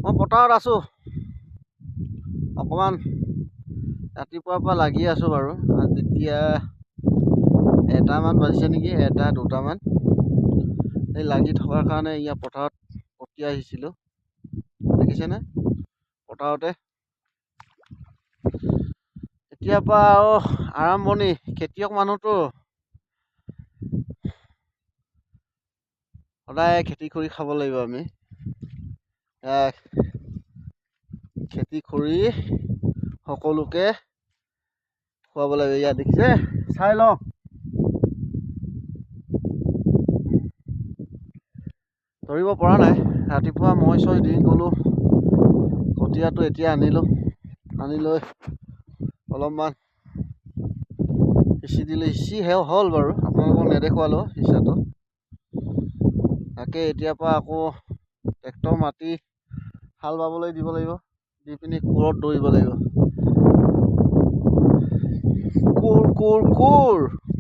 মই পথাৰত আছোঁ, অকণমান ৰাতিপুৱাৰ পৰা লাগি আছোঁ বাৰু। তেতিয়া 1মান বাজিছে নেকি, 2মান। এই লাগি থকাৰ কাৰণে ইয়াৰ পথাৰত পঠিয়াই আহিছিলোঁ, দেখিছেনে? পথাৰতে এতিয়াৰ পৰা আৰু আৰম্ভণি। খেতিয়ক মানুহতো সদায় খেতি কৰি খাব লাগিব আমি। খেতি কৰি সকলোকে খুৱাব লাগিব। ইয়াত দেখিছে, চাই লওঁ। ধৰিব পৰা নাই। ৰাতিপুৱা মই দি গ'লোঁ, কঠীয়াটো এতিয়া আনি লৈ অলপমান সিঁচি দিলোঁ। সিঁচি হ'ল বাৰু, আপোনালোকক নেদেখুৱালোঁ সিঁচাটো। তাকে এতিয়াৰ পৰা আকৌ ট্ৰেক্টৰ মাটি হাল বাবলৈ দিব লাগিব, দি পিনি কোৰত দৌৰিব লাগিব।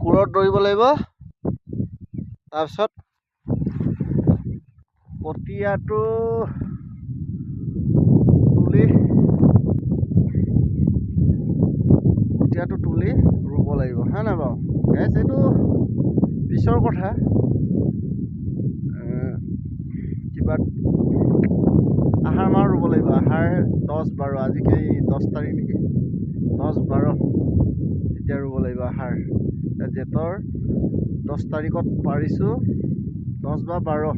কোৰত দৌৰিব লাগিব। তাৰপিছত কঠীয়াটো তুলি ৰুব লাগিব, হয় নাই বাৰু? এইটো পিছৰ কথা। কিবা আহাৰ মাহ ৰুব লাগিব। আহাৰ 10-12, আজি 10 তাৰিখ নেকি, 10-12 তেতিয়া ৰুব লাগিব আহাৰ। জেঠৰ 10 তাৰিখত পাৰিছোঁ, 10 বা 12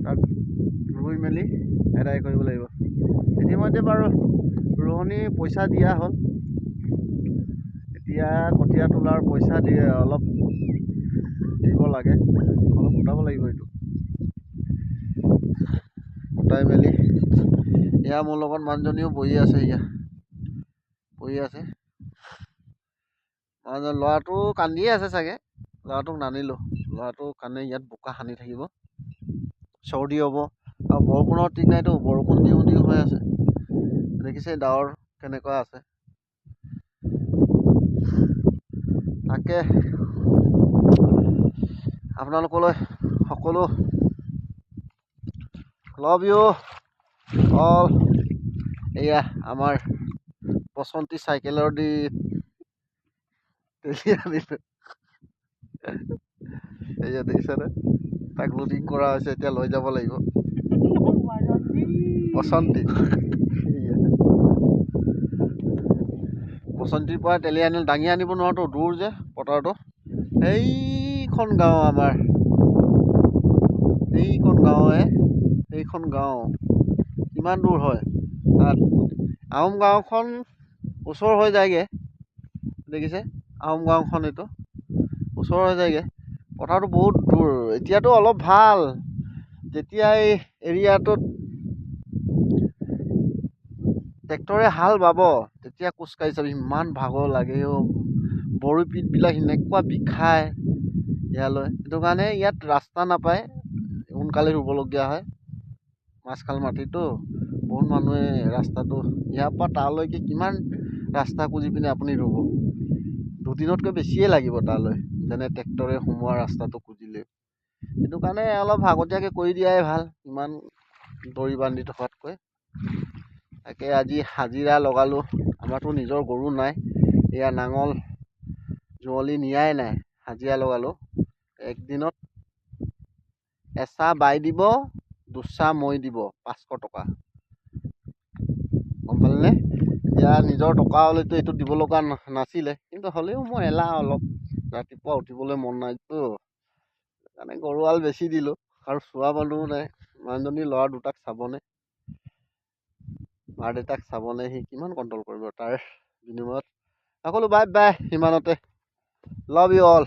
তাত ৰুই মেলি এদায় কৰিব লাগিব। ইতিমধ্যে বাৰু ৰোৱনী পইচা দিয়া হ'ল। এতিয়া কঠীয়া তোলাৰ পইচা দিয়ে, অলপ দিব লাগে, অলপ গোটাব লাগিব। এইটো গোটাই মেলি এয়া মোৰ লগত মানুহজনীও বহি আছে। মানুহজন ল'ৰাটো কান্দিয়ে আছে চাগে। ল'ৰাটোক নানিলোঁ, ল'ৰাটো কান্দে। ইয়াত বোকা সানি থাকিব, চৰ্দি হ'ব। আৰু বৰষুণৰ ঠিক নাইতো, বৰষুণ দিওঁ হৈ আছে। দেখিছে ডাৱৰ কেনেকুৱা আছে। তাকে আপোনালোকলৈ সকলো লাভ ইউ অল। এয়া আমাৰ বসন্তী চাইকেলৰ দি আনিলোঁ। এয়া দেখিছেনে, তাক লোডিং কৰা হৈছে, এতিয়া লৈ যাব লাগিব। বসন্তীৰ পৰা তেলি আনিলোঁ। দাঙি আনিব নোৱাৰোতো, দূৰ যে পথাৰটো। সেইখন গাঁও আমাৰ, সেইখন গাঁও কিমান দূৰ হয় তাত। আহোম গাঁওখন ওচৰ হৈ যায়গে, দেখিছে? আহোম গাঁওখন এইটো ওচৰ হৈ যায়গে। পথাৰটো বহুত দূৰ। এতিয়াতো অলপ ভাল, যেতিয়া এই এৰিয়াটোত ট্ৰেক্টৰে হাল বাব, তেতিয়া খোজকাঢ়ি যাবি, ইমান ভাগৰ লাগে। ভৰি পিঠবিলাক এনেকুৱা বিষায় ইয়ালৈ। সেইটো কাৰণে ইয়াত ৰাস্তা নাপায়, সোনকালে ৰুবলগীয়া হয়। মাছখাল মাটিতো বহুত মানুহে ৰাস্তাটো ইয়াৰ পৰা তালৈকে কিমান ৰাস্তা খুজি পিনে আপুনি ৰুব। দুদিনতকৈ বেছিয়ে লাগিব তালৈ, যেনে ট্ৰেক্টৰে সোমোৱা ৰাস্তাটো খুজিলে। সেইটো কাৰণে অলপ আগতীয়াকৈ কৰি দিয়াই ভাল, ইমান দৰি বান্ধি থকাতকৈ। তাকে আজি হাজিৰা লগালোঁ। আমাৰতো নিজৰ গৰু নাই, এয়া নাঙল যুঁৱলি নিয়াই নাই, হাজিৰা লগালোঁ। একদিনত এচাহ বাই দিব, 2 চাহ মৈ দিব, 500 টকা। গম পালেনে? এতিয়া নিজৰ টকা হ'লেতো এইটো দিব লগা নাছিলে, কিন্তু হ'লেও মই এলাহ অলপ, ৰাতিপুৱা উঠিবলৈ মন নাইতো, সেইকাৰণে গৰুহাল বেচি দিলোঁ। আৰু চোৱা মানুহো নাই। মানুহজনী ল'ৰা দুটাক চাবনে, মা দেউতাক চাবনে, সি কিমান কণ্ট্ৰল কৰিব। তাৰ বিনিময়ত সকলো বাই বাই, সিমানতে। Love you all.